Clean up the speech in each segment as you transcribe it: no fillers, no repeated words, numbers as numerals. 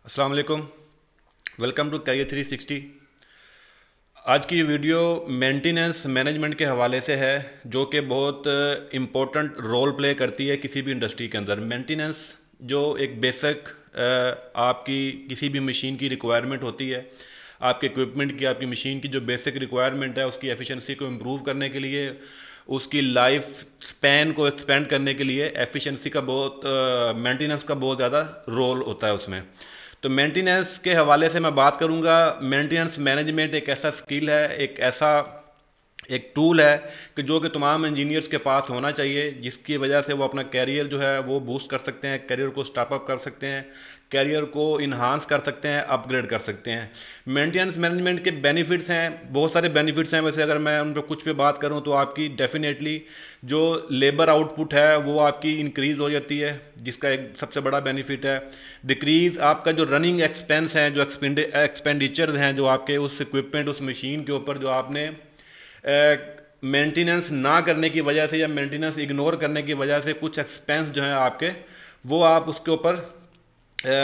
अस्सलाम वालेकुम। Welcome to career 360। आज की वीडियो मेंटेनेंस मैनेजमेंट के हवाले से है, जो कि बहुत इम्पोर्टेंट रोल प्ले करती है किसी भी इंडस्ट्री के अंदर। मेंटेनेंस जो एक बेसिक आपकी किसी भी मशीन की रिक्वायरमेंट होती है, आपके इक्विपमेंट की, आपकी मशीन की जो बेसिक रिक्वायरमेंट है, उसकी एफिशिएंसी को इम्प्रूव करने के लिए, उसकी लाइफ स्पैन को एक्सपेंड करने के लिए एफिशिएंसी का मेंटेनेंस का बहुत ज़्यादा रोल होता है उसमें। तो मेंटेनेंस के हवाले से मैं बात करूंगा। मेंटेनेंस मैनेजमेंट एक ऐसा स्किल है, एक टूल है कि जो कि तमाम इंजीनियर्स के पास होना चाहिए, जिसकी वजह से वो अपना कैरियर जो है वो बूस्ट कर सकते हैं, कैरियर को स्टेप अप कर सकते हैं, कैरियर को इन्हांस कर सकते हैं, अपग्रेड कर सकते हैं। मेंटेनेंस मैनेजमेंट के बेनिफिट्स हैं, बहुत सारे बेनिफिट्स हैं। वैसे अगर मैं उन पर कुछ पे बात करूं तो आपकी डेफिनेटली जो लेबर आउटपुट है वो आपकी इंक्रीज़ हो जाती है, जिसका एक सबसे बड़ा बेनिफिट है। डिक्रीज़ आपका जो रनिंग एक्सपेंस हैं, जो एक्सपेंडिचर्स हैं, जो आपके उस इक्विपमेंट, उस मशीन के ऊपर जो आपने मेंटेनेंस ना करने की वजह से या मेंटेनेंस इग्नोर करने की वजह से कुछ एक्सपेंस जो हैं आपके, वो आप उसके ऊपर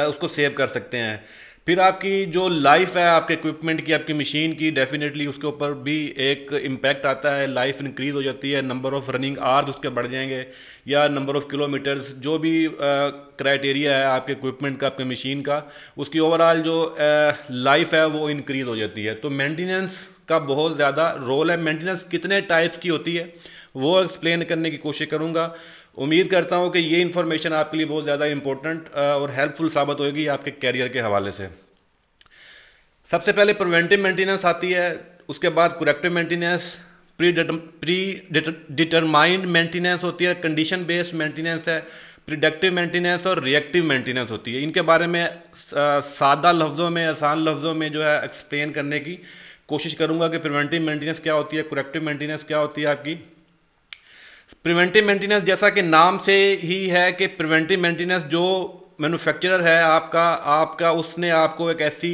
उसको सेव कर सकते हैं। फिर आपकी जो लाइफ है आपके इक्विपमेंट की, आपकी मशीन की, डेफिनेटली उसके ऊपर भी एक इम्पैक्ट आता है। लाइफ इंक्रीज़ हो जाती है, नंबर ऑफ़ रनिंग आवर्स उसके बढ़ जाएंगे, या नंबर ऑफ़ किलोमीटर्स, जो भी क्राइटेरिया है आपके इक्विपमेंट का, आपके मशीन का, उसकी ओवरऑल जो लाइफ है वो इंक्रीज़ हो जाती है। तो मेंटेनेंस का बहुत ज़्यादा रोल है। मेंटेनेंस कितने टाइप्स की होती है वो एक्सप्लेन करने की कोशिश करूँगा। उम्मीद करता हूँ कि ये इन्फॉर्मेशन आपके लिए बहुत ज़्यादा इंपॉर्टेंट और हेल्पफुल साबित होगी आपके कैरियर के हवाले से। सबसे पहले प्रिवेंटिव मेंटेनेंस आती है, उसके बाद corrective maintenance, pre determined maintenance होती है, कंडीशन बेस्ड मेंटेनेंस है, प्रिडिक्टिव मेंटेनेंस और रिएक्टिव मेंटेनेंस होती है। इनके बारे में सादा लफ्ज़ों में, आसान लफ्ज़ों में जो है एक्सप्लेन करने की कोशिश करूँगा कि प्रिवेंटिव मेंटेनेंस क्या होती है, करेक्टिव मेंटेनेंस क्या होती है आपकी। प्रिवेंटिव मेंटेनेंस जैसा कि नाम से ही है कि प्रिवेंटिव मेंटेनेंस, जो मैन्युफैक्चरर है आपका उसने आपको एक ऐसी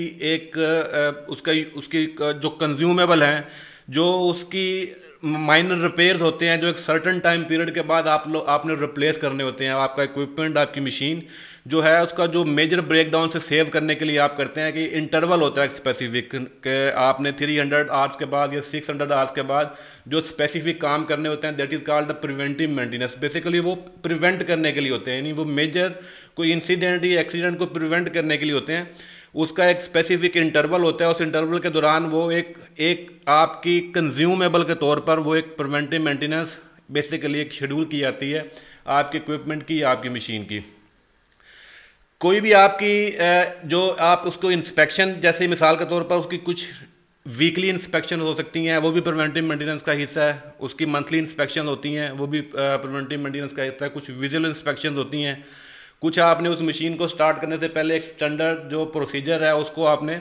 उसकी जो कंज्यूमेबल हैं, जो उसकी माइनर रिपेयर्स होते हैं, जो एक सर्टन टाइम पीरियड के बाद आपने रिप्लेस करने होते हैं। आपका इक्विपमेंट, आपकी मशीन जो है, उसका जो मेजर ब्रेकडाउन से सेव करने के लिए आप करते हैं कि इंटरवल होता है एक स्पेसिफिक, कि आपने 300 आवर्स के बाद या 600 आवर्स के बाद जो स्पेसिफिक काम करने होते हैं, that is called the preventive maintenance. Basically वो प्रिवेंट करने के लिए होते हैं, यानी वो मेजर कोई इंसिडेंट या एक्सीडेंट को प्रिवेंट करने के लिए होते हैं। उसका एक स्पेसिफिक इंटरवल होता है, उस इंटरवल के दौरान वो एक आपकी कंज्यूमेबल के तौर पर वो एक प्रिवेंटिव मेंटेनेंस बेसिकली एक शेड्यूल की जाती है आपके इक्विपमेंट की या आपकी मशीन की। कोई भी आपकी जो आप उसको इंस्पेक्शन, जैसे मिसाल के तौर पर उसकी कुछ वीकली इंस्पेक्शन हो सकती हैं, वो भी प्रिवेंटिव मेंटेनेंस का हिस्सा है। उसकी मंथली इंस्पेक्शन होती हैं, वो भी प्रिवेंटिव मेंटेनेंस का हिस्सा है। कुछ विजुअल इंस्पेक्शन होती हैं, कुछ आपने उस मशीन को स्टार्ट करने से पहले एक स्टैंडर्ड जो प्रोसीजर है उसको आपने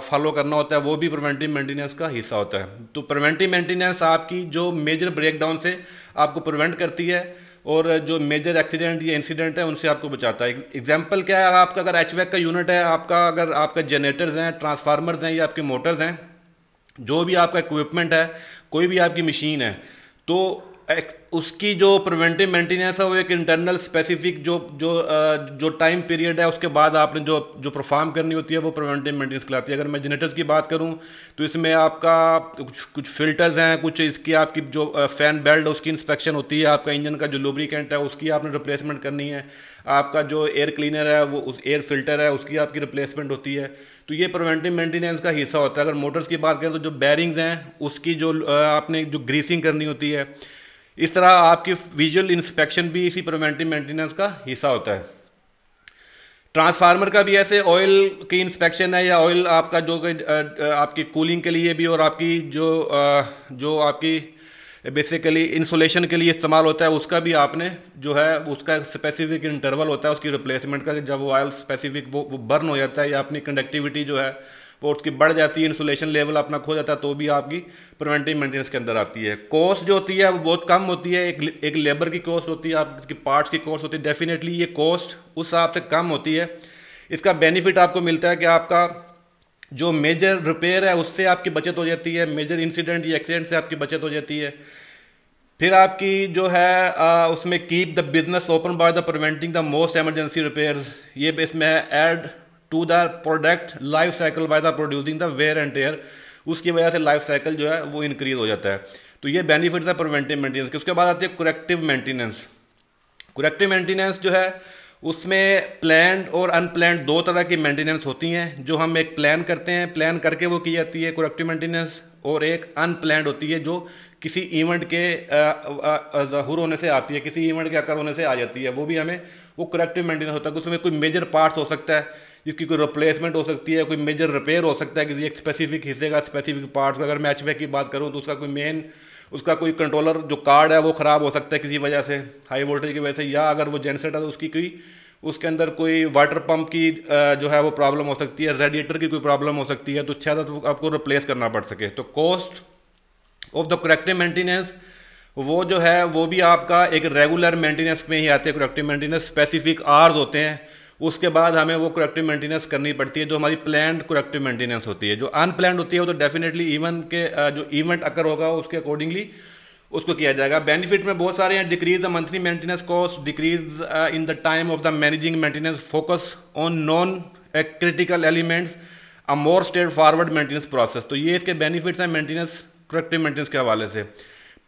फॉलो करना होता है, वो भी प्रिवेंटिव मेंटेनेंस का हिस्सा होता है। तो प्रिवेंटिव मेंटेनेंस आपकी जो मेजर ब्रेकडाउन से आपको प्रिवेंट करती है और जो मेजर एक्सीडेंट या इंसिडेंट है उनसे आपको बचाता है। एग्जांपल क्या है, आपका अगर एचवैक का यूनिट है, अगर आपका जनरेटर्स हैं, ट्रांसफार्मर्स हैं या आपके मोटर्स हैं, जो भी आपका इक्विपमेंट है, कोई भी आपकी मशीन है, तो उसकी जो प्रिवेंटिव मेंटेनेंस है वो एक इंटरनल स्पेसिफिक जो टाइम पीरियड है उसके बाद आपने जो परफॉर्म करनी होती है वो प्रिवेंटिव मेंटेनेंस कहलाती है। अगर मैं जनरेटर्स की बात करूं तो इसमें आपका कुछ फिल्टर्स हैं, कुछ इसकी आपकी जो फैन बेल्ट उसकी इंस्पेक्शन होती है, आपका इंजन का जो लुब्रिकेंट है उसकी आपने रिप्लेसमेंट करनी है, आपका जो एयर क्लीनर है वो उस एयर फिल्टर है उसकी आपकी रिप्लेसमेंट होती है। तो ये प्रिवेंटिव मेंटेनेंस का हिस्सा होता है। अगर मोटर्स की बात करें तो जो बैरिंग्स हैं उसकी जो आपने जो ग्रीसिंग करनी होती है, इस तरह आपकी विजुअल इंस्पेक्शन भी इसी प्रिवेंटिव मेंटेनेंस का हिस्सा होता है। ट्रांसफार्मर का भी ऐसे ऑयल की इंस्पेक्शन है, या ऑयल आपका जो आपकी कूलिंग के लिए भी और आपकी जो आपकी बेसिकली इंसुलेशन के लिए इस्तेमाल होता है, उसका भी आपने जो है उसका स्पेसिफिक इंटरवल होता है उसकी रिप्लेसमेंट का। जब वो ऑयल स्पेसिफिक वो बर्न हो जाता है या अपनी कंडक्टिविटी जो है वो उसकी बढ़ जाती है, इंसुलेशन लेवल अपना खो जाता है, तो भी आपकी प्रिवेंटिव मेंटेनेंस के अंदर आती है। कॉस्ट जो होती है वो बहुत कम होती है, एक लेबर की कॉस्ट होती है, आपकी पार्ट्स की कॉस्ट होती है, डेफिनेटली ये कॉस्ट उस हिसाब से कम होती है। इसका बेनिफिट आपको मिलता है कि आपका जो मेजर रिपेयर है उससे आपकी बचत हो जाती है, मेजर इंसिडेंट या एक्सीडेंट से आपकी बचत हो जाती है। फिर आपकी जो है उसमें keep the business open by the preventing the most emergency repairs, ये इसमें है add to the product life cycle by the producing the wear and tear, उसकी वजह से लाइफ साइकिल जो है वो इंक्रीज हो जाता है। तो ये बेनिफिट है प्रिवेंटिव मेंटेनेंस के। उसके बाद आती है करेक्टिव मेंटेनेंस। करेक्टिव मेंटेनेंस जो है उसमें प्लान्ड और अनप्लान्ड दो तरह की मेंटेनेंस होती हैं। जो हम एक प्लान करते हैं, प्लान करके वो की जाती है करेक्टिव मेंटेनेंस, और एक अनप्लान्ड होती है जो किसी इवेंट के ज़हूर होने से आती है, किसी इवेंट के अकर होने से आ जाती है, वो भी हमें वो करेक्टिव मेंटेनेंस होता है। उसमें कोई मेजर पार्ट्स हो सकता है जिसकी कोई रिप्लेसमेंट हो सकती है, कोई मेजर रिपेयर हो सकता है किसी एक स्पेसिफिक हिस्से का, स्पेसिफिक पार्ट्स का। अगर मैं HVAC की बात करूँ तो उसका कोई मेन, उसका कोई कंट्रोलर जो कार्ड है वो ख़राब हो सकता है किसी वजह से, हाई वोल्टेज की वजह से, या अगर वो जेनसेट है तो उसकी कोई, उसके अंदर कोई वाटर पंप की जो है वो प्रॉब्लम हो सकती है, रेडिएटर की कोई प्रॉब्लम हो सकती है, तो शायद तो आपको रिप्लेस करना पड़ सके। तो cost of the corrective maintenance वो जो है वो भी आपका एक रेगुलर मेंटेनेंस में ही आते हैं। करेक्टिव मेंटेनेंस स्पेसिफिक आवर्स होते हैं, उसके बाद हमें वो करेक्टिव मेंटेनेंस करनी पड़ती है, जो हमारी प्लान्ड करेक्टिव मेंटेनेंस होती है। जो अनप्लान्ड होती है वो तो डेफिनेटली इवेंट के जो इवेंट अकर होगा उसके अकॉर्डिंगली उसको किया जाएगा। बेनिफिट में बहुत सारे हैं। Decrease the monthly maintenance cost, decrease in the time of the managing maintenance, focus on non critical elements, a more straight forward maintenance process. तो ये इसके बेनिफिट्स हैं मेंटेनेंस, करेक्टिव मेंटेनेंस के हवाले से।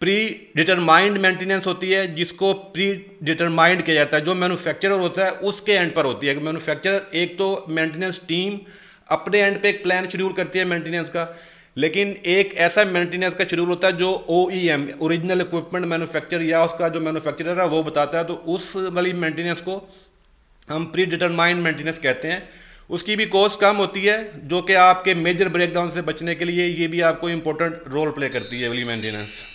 प्री डिटरमाइंड मेंटेनेंस होती है जिसको प्री डिटरमाइंड किया जाता है, जो मैन्युफैक्चरर होता है उसके एंड पर होती है। मैन्युफैक्चरर एक तो मेंटेनेंस टीम अपने एंड पे एक प्लान शेड्यूल करती है मेंटेनेंस का, लेकिन एक ऐसा मेंटेनेंस का शेड्यूल होता है जो OEM ओरिजिनल इक्विपमेंट मैन्युफैक्चर या उसका जो मैन्युफैक्चरर है वो बताता है। तो उस वाली मेंटेनेंस को हम प्री डिटरमाइंड मेंटेनेंस कहते हैं। उसकी भी कॉस्ट कम होती है, जो कि आपके मेजर ब्रेकडाउन से बचने के लिए ये भी आपको इंपॉर्टेंट रोल प्ले करती है वाली मेंटेनेंस।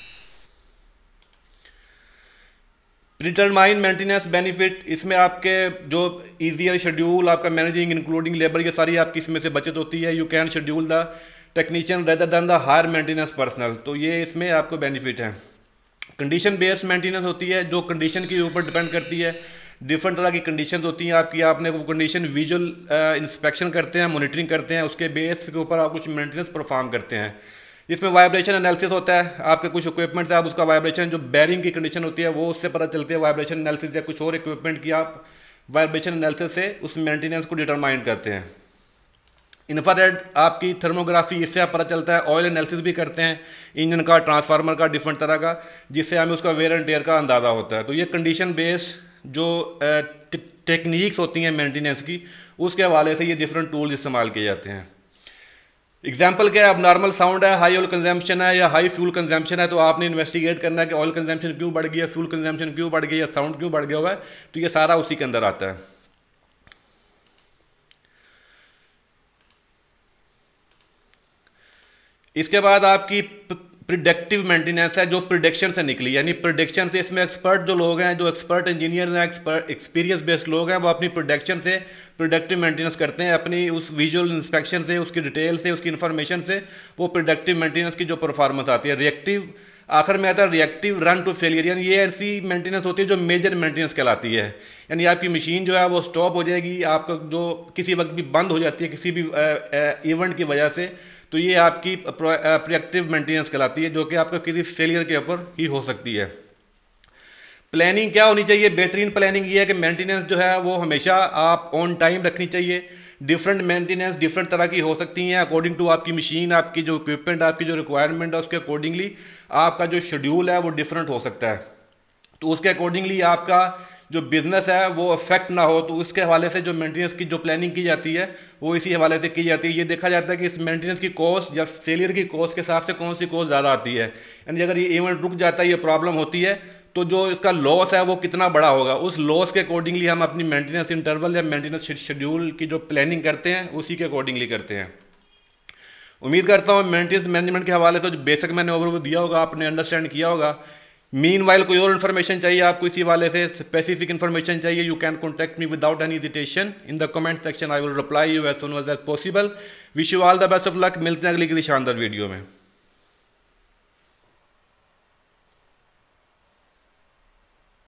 डिटरमाइन मेंटेनेंस बेनिफिट, इसमें आपके जो ईजियर शेड्यूल आपका मैनेजिंग इंक्लूडिंग लेबर, ये सारी आपकी इसमें से बचत होती है। You can schedule the technician rather than the hire maintenance personnel, तो ये इसमें आपको बेनिफिट है। कंडीशन बेस्ड मेंटेनेंस होती है जो कंडीशन के ऊपर डिपेंड करती है। डिफरेंट तरह की कंडीशन होती हैं आपकी, आपने वो कंडीशन विजुअल इंस्पेक्शन करते हैं, मॉनिटरिंग करते हैं, उसके बेस के ऊपर आप कुछ मेंटेनेंस परफॉर्म करते हैं। इसमें वाइब्रेशन एनालिसिस होता है, आपके कुछ इक्विपमेंट है, आप उसका वाइब्रेशन जो बैरिंग की कंडीशन होती है वो उससे पता चलती है वाइब्रेशन एनालिसिस, या कुछ और इक्विपमेंट की आप वाइब्रेशन एनालिसिस से उस मेंटेनेंस को डिटरमाइन करते हैं। इंफ्रारेड आपकी थर्मोग्राफी, इससे आप पता चलता है। ऑयल एनालिसिस भी करते हैं इंजन का, ट्रांसफार्मर का, डिफरेंट तरह का, जिससे हमें उसका वेयर एंड टेयर का अंदाज़ा होता है। तो ये कंडीशन बेस्ड जो टेक्निक्स होती हैं मेंटेनेंस की, उसके हवाले से ये डिफरेंट टूल्स इस्तेमाल किए जाते हैं। एग्जाम्पल क्या है, अब नॉर्मल साउंड है, हाई ऑयल कंजम्पशन है या हाई फ्यूल कंजम्पशन है, तो आपने इन्वेस्टिगेट करना है कि ऑयल कंजम्पशन क्यों बढ़ गया, फ्यूल कंजम्पशन क्यों बढ़ गया, या साउंड क्यों बढ़ गया हुआ है, तो ये सारा उसी के अंदर आता है। इसके बाद आपकी प्रिडिक्टिव मेंटेनेंस है, जो प्रिडिक्शन से निकली, यानी प्रिडिक्शन से, इसमें एक्सपर्ट जो लोग हैं, जो एक्सपर्ट इंजीनियर हैं, एक्सपर्ट एक्सपीरियंस बेस्ड लोग हैं, वो अपनी प्रिडिक्शन से प्रिडिक्टिव मेंटेनेंस करते हैं। अपनी उस विजुअल इंस्पेक्शन से, उसकी डिटेल से, उसकी इन्फॉर्मेशन से वो प्रिडिक्टिव मेंटेनेंस की जो परफॉर्मेंस आती है। रिएक्टिव आखिर में आता है रिएक्टिव रन टू फेलियर, यानी ये ऐसी मेंटेनेंस होती है जो मेजर मेंटेनेंस कहलाती है। यानी आपकी मशीन जो है वो स्टॉप हो जाएगी, आपका जो किसी वक्त भी बंद हो जाती है किसी भी इवेंट की वजह से, तो ये आपकी प्रिएक्टिव मेंटेनेंस कहलाती है, जो कि आपका किसी फेलियर के ऊपर ही हो सकती है। प्लानिंग क्या होनी चाहिए, बेहतरीन प्लानिंग ये है कि मेंटेनेंस जो है वो हमेशा आप ऑन टाइम रखनी चाहिए। डिफरेंट मेंटेनेंस डिफरेंट तरह की हो सकती हैं अकॉर्डिंग टू आपकी मशीन, आपकी जो इक्विपमेंट, आपकी जो रिक्वायरमेंट है, उसके अकॉर्डिंगली आपका जो शेड्यूल है वो डिफरेंट हो सकता है। तो उसके अकॉर्डिंगली आपका जो बिज़नेस है वो अफेक्ट ना हो, तो उसके हवाले से जो मेंटेनेंस की जो प्लानिंग की जाती है वो इसी हवाले से की जाती है। ये देखा जाता है कि इस मेंटेनेंस की कॉस्ट या फेलियर की कॉस्ट के हिसाब से कौन सी कॉस्ट ज़्यादा आती है, यानी अगर ये इवेंट रुक जाता है, ये प्रॉब्लम होती है, तो जो इसका लॉस है वो कितना बड़ा होगा, उस लॉस के अकॉर्डिंगली हम अपनी मेंटेनेंस इंटरवल या मेंटेनेंस शेड्यूल की जो प्लानिंग करते हैं उसी के अकॉर्डिंगली करते हैं। उम्मीद करता हूँ मेंटेनेंस मैनेजमेंट के हवाले से जो बेसिक मैंने ओवरव्यू दिया होगा आपने अंडरस्टैंड किया होगा। मीनवाइल कोई और इन्फॉर्मेशन चाहिए आपको इसी वाले से, स्पेसिफिक इन्फॉर्मेशन चाहिए, you can contact me without any hesitation in the comment section. I will reply you as soon as possible. Wish you all the best of luck. मिलते हैं अगली किसी शानदार वीडियो में।